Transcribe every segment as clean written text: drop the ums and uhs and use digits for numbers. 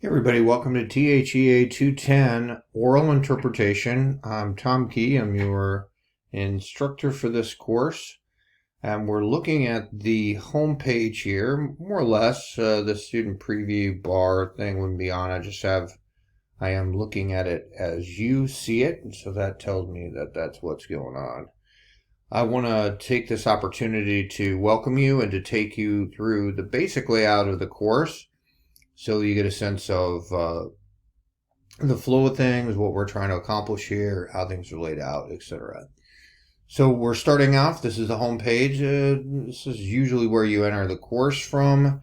Hey everybody, welcome to THEA 210 Oral Interpretation. I'm Tom Key. I'm your instructor for this course. And we're looking at the home page here, more or less. The student preview bar thing wouldn't be on. I am looking at it as you see it. And so that tells me that that's what's going on. I want to take this opportunity to welcome you and to take you through the basic layout of the course, so you get a sense of the flow of things, what we're trying to accomplish here, how things are laid out, etc. So we're starting off. This is the home page. This is usually where you enter the course from,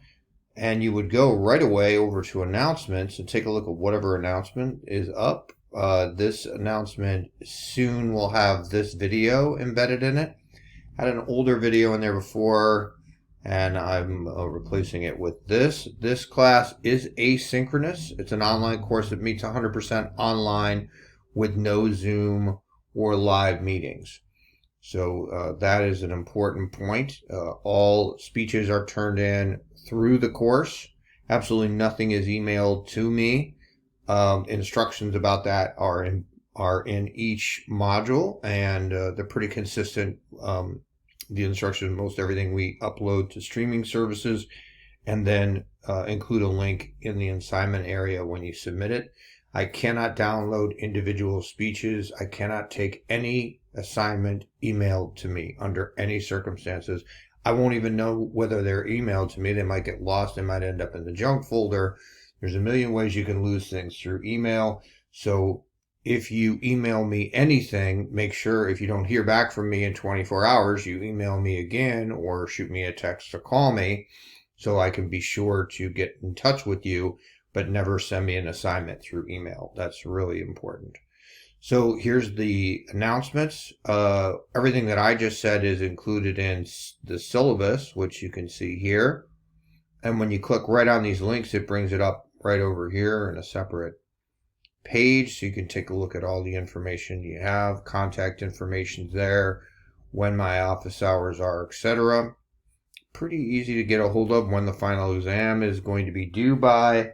and you would go right away over to announcements and take a look at whatever announcement is up. This announcement soon will have this video embedded in it. I had an older video in there before, and I'm replacing it with this. This class is asynchronous. It's an online course that meets 100% online with no Zoom or live meetings. So that is an important point. All speeches are turned in through the course. Absolutely nothing is emailed to me. Instructions about that are in each module, and they're pretty consistent. The instructions, most everything we upload to streaming services, and then include a link in the assignment area when you submit it. I cannot download individual speeches. I cannot take any assignment emailed to me under any circumstances. I won't even know whether they're emailed to me. They might get lost. They might end up in the junk folder. There's a million ways you can lose things through email. So if you email me anything, make sure if you don't hear back from me in 24 hours, you email me again or shoot me a text or call me so I can be sure to get in touch with you, but never send me an assignment through email. That's really important. So here's the announcements. Everything that I just said is included in the syllabus, which you can see here. And when you click right on these links, it brings it up right over here in a separate page, so you can take a look at all the information you have, contact information there, when my office hours are, etc. Pretty easy to get a hold of when the final exam is going to be due by.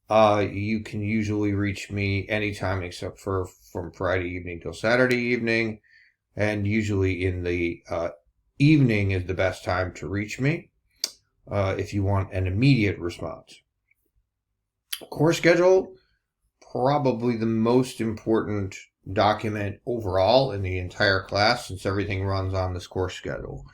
You can usually reach me anytime except for from Friday evening till Saturday evening, and usually in the evening is the best time to reach me if you want an immediate response. Course schedule, probably the most important document overall in the entire class, since everything runs on this course schedule.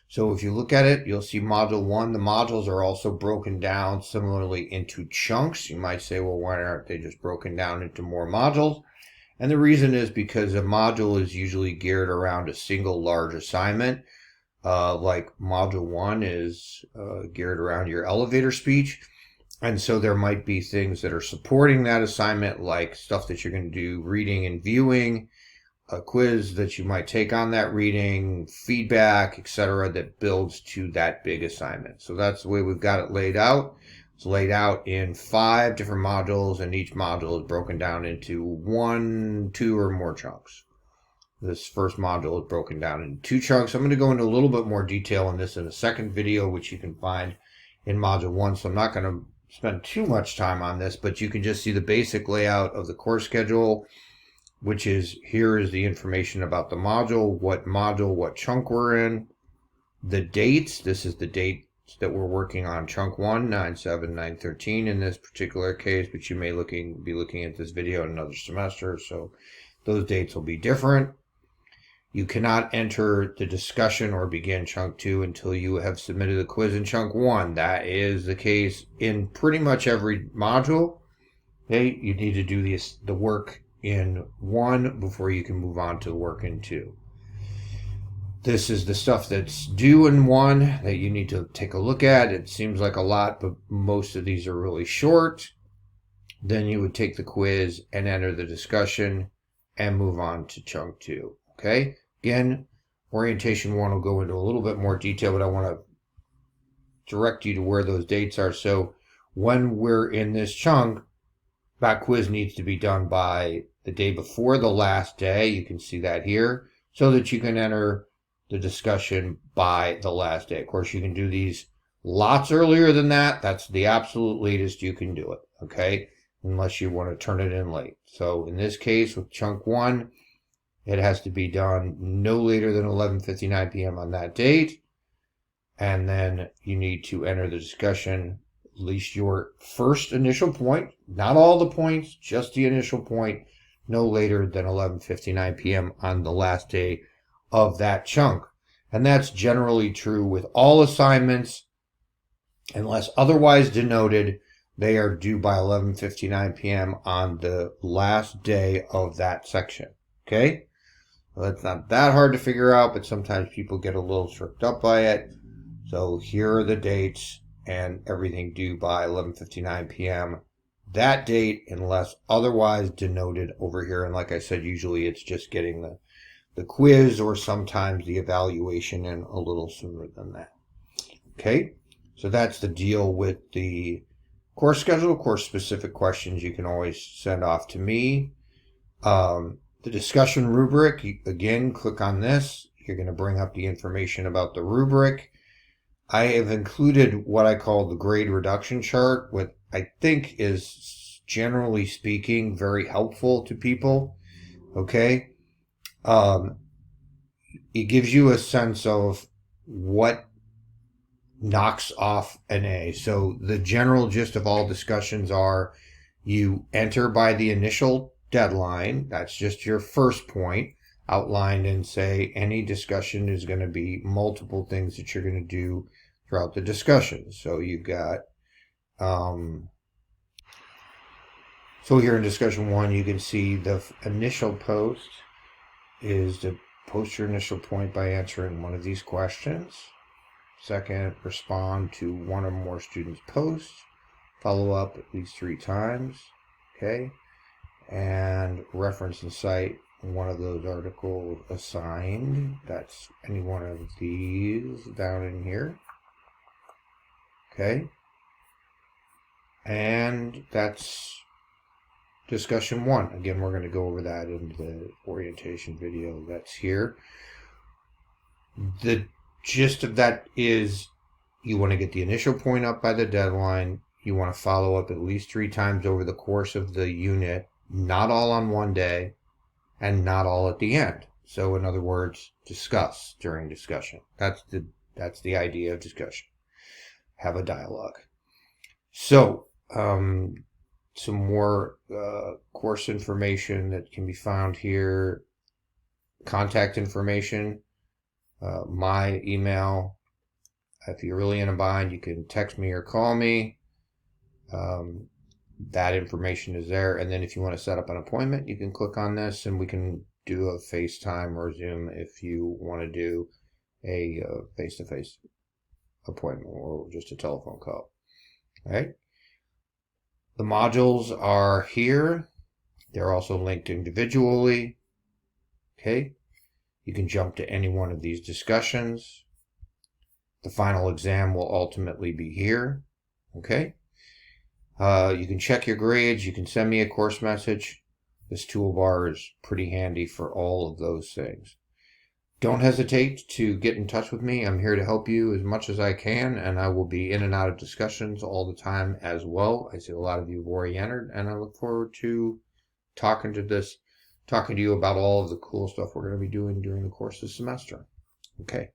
So if you look at it, you'll see Module 1. The modules are also broken down similarly into chunks. You might say, well, why aren't they just broken down into more modules? And the reason is because a module is usually geared around a single large assignment. Like Module 1 is geared around your elevator speech. And so there might be things that are supporting that assignment, like stuff that you're going to do, reading and viewing, a quiz that you might take on that reading, feedback, etc., that builds to that big assignment. So that's the way we've got it laid out. It's laid out in 5 different modules, and each module is broken down into 1, 2, or more chunks. This first module is broken down into 2 chunks. I'm going to go into a little bit more detail on this in a second video, which you can find in Module 1, so I'm not going to spend too much time on this, but you can just see the basic layout of the course schedule, which is, here is the information about the module, what chunk we're in, the dates. This is the dates that we're working on chunk 1, 9/7, 9/13 in this particular case, but you may be looking at this video in another semester, so those dates will be different. You cannot enter the discussion or begin chunk 2 until you have submitted the quiz in chunk 1. That is the case in pretty much every module. Okay, you need to do the work in 1 before you can move on to the work in 2. This is the stuff that's due in 1 that you need to take a look at. It seems like a lot, but most of these are really short. Then you would take the quiz and enter the discussion and move on to chunk 2. Okay? Again, orientation 1 will go into a little bit more detail, but I want to direct you to where those dates are. So when we're in this chunk, that quiz needs to be done by the day before the last day. You can see that here, so that you can enter the discussion by the last day. Of course, you can do these Lots earlier than that, that's the absolute latest you can do it, okay? Unless you want to turn it in late. So in this case, with chunk 1, it has to be done no later than 11:59 p.m. on that date. And then you need to enter the discussion, at least your first initial point, not all the points, just the initial point, no later than 11:59 p.m. on the last day of that chunk. And that's generally true with all assignments. Unless otherwise denoted, they are due by 11:59 p.m. on the last day of that section. Okay? Well, that's not that hard to figure out, but sometimes people get a little tripped up by it. So here are the dates and everything due by 11:59 p.m. that date, unless otherwise denoted over here. And like I said, usually it's just getting the quiz or sometimes the evaluation in a little sooner than that. Okay? So that's the deal with the course schedule. Of course, specific questions you can always send off to me. The discussion rubric, again, click on this. You're going to bring up the information about the rubric. I have included what I call the grade reduction chart, what I think is, generally speaking, very helpful to people. Okay? It gives you a sense of what knocks off an A. So the general gist of all discussions are you enter by the initial deadline. That's just your first point outlined, and say any discussion is going to be multiple things that you're going to do throughout the discussion. So you've got, so here in discussion 1, you can see the initial post is to post your initial point by answering one of these questions. Second, respond to one or more students' posts. Follow up at least 3 times. Okay. And reference and cite one of those articles assigned. That's any one of these down in here. Okay. And that's discussion 1. Again, we're going to go over that in the orientation video that's here. The gist of that is you want to get the initial point up by the deadline. You want to follow up at least 3 times over the course of the unit, not all on one day and not all at the end. So in other words, discuss during discussion. That's the idea of discussion. Have a dialogue. So some more course information that can be found here. Contact information. My email. If you're really in a bind, you can text me or call me. That information is there. And then if you want to set up an appointment, you can click on this and we can do a FaceTime or Zoom if you want to do a face-to-face appointment or just a telephone call. All right. The modules are here. They're also linked individually. Okay. You can jump to any one of these discussions. The final exam will ultimately be here. Okay. You can check your grades. You can send me a course message. This toolbar is pretty handy for all of those things. Don't hesitate to get in touch with me. I'm here to help you as much as I can, and I will be in and out of discussions all the time as well. I see a lot of you have already entered, and I look forward to talking to you about all of the cool stuff we're going to be doing during the course this semester. Okay.